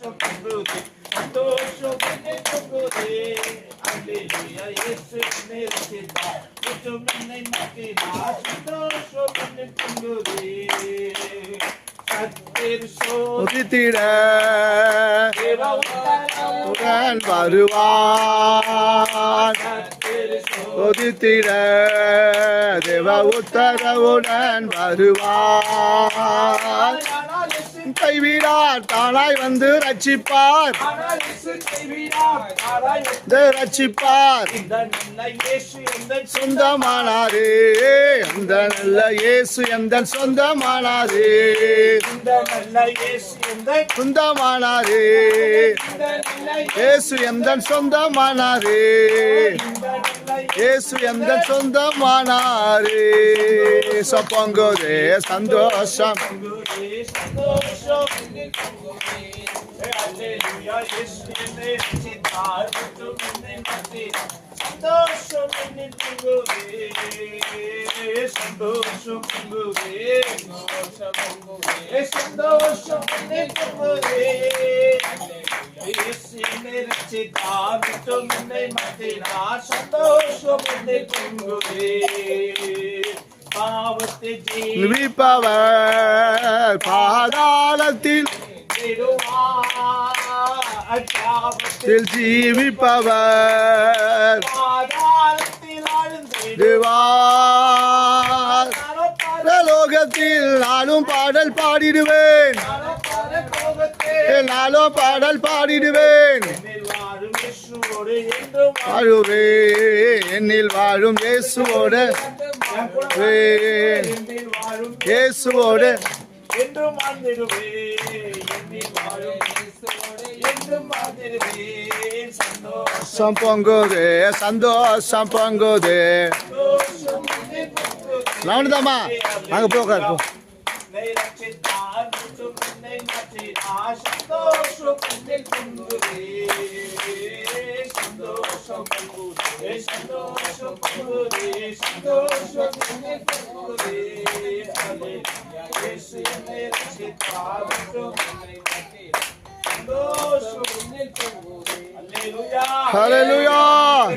பொங்குதே சந்தோஷம் என்னை பொங்குதே அல்லேலூயா இயேசு என்னை ரட்சித்தார் குற்றம் என்னை மாற்றினார் சந்தோஷம் என்னை பொங்குதே கர்த்தர் சோதித்திட உடன் வருவார். சோதித்திட தேவ உத்தரவுடன் வருவார். கைவிடார் தானாய் வந்து ரட்சிப்பார். ரட்சிப்பார் சொந்தமானாரே. அந்த நல்ல இயேசு எந்த சொந்தமானாரே. சொந்தமானாரே இயேசு எந்த சொந்தமானாரே. இயேசு எந்த சொந்தமானாரே. பொங்குதே சந்தோஷம். அல்லேலூயா இயேசு என்னை ரட்சித்தார் குற்றம் என்னை மாற்றினார் சந்தோஷம் என்னை பொங்குதே சந்தோஷம் பொங்குதே சந்தோஷம் என்னை பொங்குதே இயேசு என்னை ரட்சித்தார் குற்றம் என்னை மாற்றினார் சந்தோஷம் என்னை பொங்குதே பாவத்தை ஜீவிப்பவர் பாதாளத்தில் ஜீவிப்பவர் லோகத்தில் நானும் பாடல் பாடிடுவேன். நானும் பாடல் பாடிடுவேன். என்னில் வாழும் இயேசுவோடு இயேசுவோடு என்றும் வாழ்ந்திடுவேன். என்றும் வாழ்ந்திடுவேன். சந்தோஷம் பொங்குதே சந்தோஷம் பொங்குதே. லவனிதாமா அங்க போக Hallelujah.